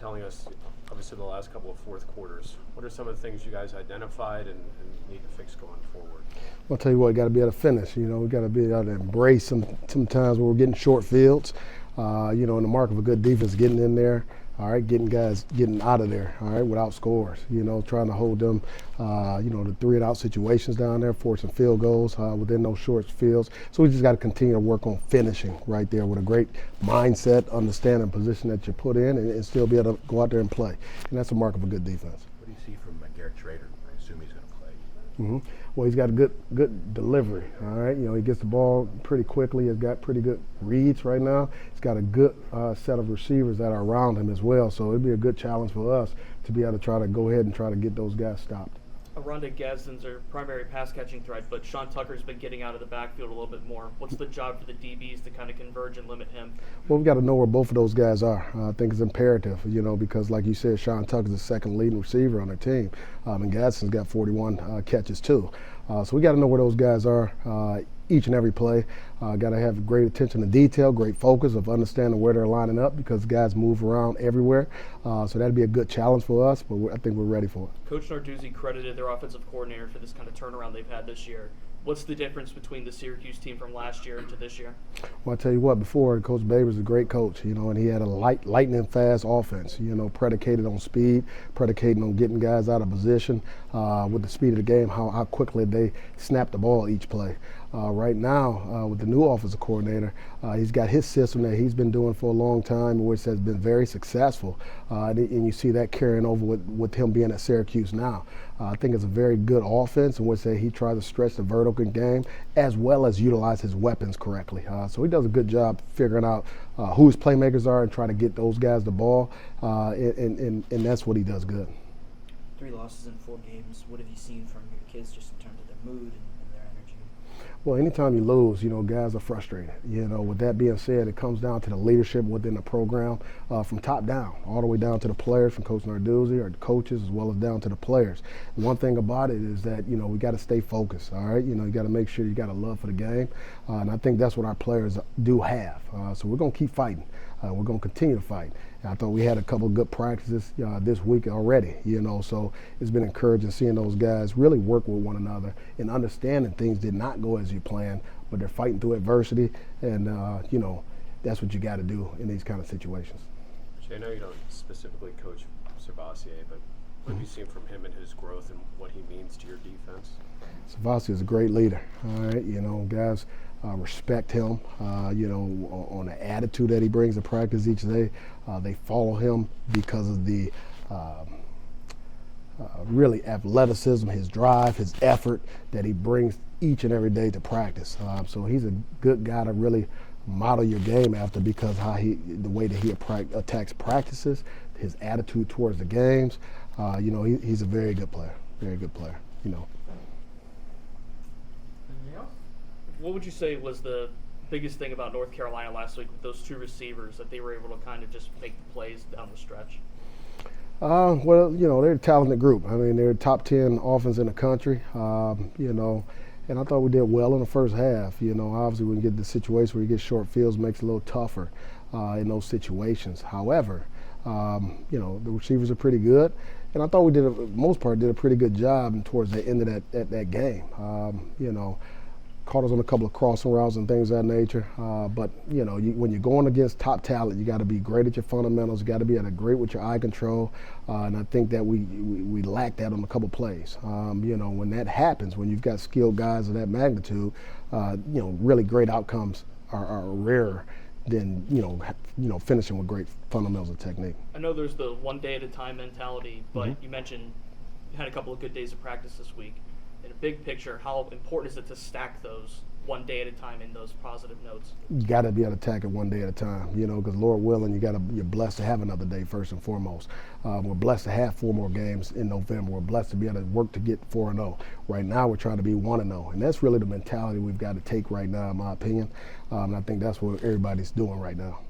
telling us, obviously, the last couple of fourth quarters. What are some of the things you guys identified and need to fix going forward? I'll tell you what, you got to be able to finish. We got to be able to embrace some times where we're getting short fields. In the mark of a good defense, getting in there, all right, getting guys getting out of there, all right, without scores. Trying to hold them, the 3-and-out situations down there, forcing field goals within those short fields. So we just got to continue to work on finishing right there with a great mindset, understanding the position that you're put in, and still be able to go out there and play. And that's a mark of a good defense. What do you see from Garrett Schrader? I assume he's going to play. Mm-hmm. Well, he's got a good delivery, all right? He gets the ball pretty quickly. He's got pretty good reads right now. He's got a good set of receivers that are around him as well. So it'd be a good challenge for us to be able to try to go ahead and try to get those guys stopped. Aronda Gadsden's our primary pass-catching threat, but Sean Tucker's been getting out of the backfield a little bit more. What's the job for the DBs to kind of converge and limit him? Well, we've got to know where both of those guys are. I think it's imperative, because like you said, Sean Tucker's the second leading receiver on their team, and Gadsden's got 41 catches too. So we got to know where those guys are each and every play. Got to have great attention to detail, great focus of understanding where they're lining up because guys move around everywhere. So that'd be a good challenge for us, but I think we're ready for it. Coach Narduzzi credited their offensive coordinator for this kind of turnaround they've had this year. What's the difference between the Syracuse team from last year into this year? Well, I tell you what, before, Coach Baber's a great coach, and he had a lightning fast offense, predicated on speed, predicating on getting guys out of position with the speed of the game, how quickly they snap the ball each play. Right now, with the new offensive coordinator, he's got his system that he's been doing for a long time, which has been very successful, and you see that carrying over with him being at Syracuse now. I think it's a very good offense in which he tries to stretch the vertical game as well as utilize his weapons correctly. So he does a good job figuring out who his playmakers are and trying to get those guys the ball, and that's what he does good. 3 losses in 4 games. What have you seen from your kids just in terms of their mood and their energy? Well, anytime you lose, guys are frustrated. With that being said, it comes down to the leadership within the program from top down, all the way down to the players, from Coach Narduzzi or the coaches, as well as down to the players. And one thing about it is that, we got to stay focused, all right? You got to make sure you got a love for the game. And I think that's what our players do have. So we're going to keep fighting. We're going to continue to fight. And I thought we had a couple of good practices this week already, so it's been encouraging seeing those guys really work with one another and understanding things did not go as you planned, but they're fighting through adversity, and, that's what you got to do in these kind of situations. I know you don't specifically coach Servassier, but what have you seen from him and his growth and what he means to your defense? Servassier is a great leader, all right? Guys respect him, on the attitude that he brings to practice each day. They follow him because of the really athleticism, his drive, his effort that he brings each and every day to practice. So he's a good guy to really model your game after because the way that he attacks practices, his attitude towards the games. He's a very good player, Anything else? What would you say was the biggest thing about North Carolina last week with those 2 receivers that they were able to kind of just make the plays down the stretch? Well, they're a talented group. I mean, they're a top 10 offense in the country, and I thought we did well in the first half. Obviously when you get the situation where you get short fields, it makes it a little tougher in those situations. However, the receivers are pretty good, and I thought we most part did a pretty good job towards the end of that game. Caught us on a couple of crossing routes and things of that nature. But when you're going against top talent, you got to be great at your fundamentals. You got to be great with your eye control. And I think that we lacked that on a couple plays. When that happens, when you've got skilled guys of that magnitude, really great outcomes are rarer than finishing with great fundamentals and technique. I know there's the one day at a time mentality, but you mentioned you had a couple of good days of practice this week. In a big picture, how important is it to stack those one day at a time in those positive notes? You got to be able to attack it one day at a time, because Lord willing, you're blessed to have another day first and foremost. We're blessed to have 4 more games in November. We're blessed to be able to work to get 4-0. Right now, we're trying to be 1-0, and that's really the mentality we've got to take right now, in my opinion. And I think that's what everybody's doing right now.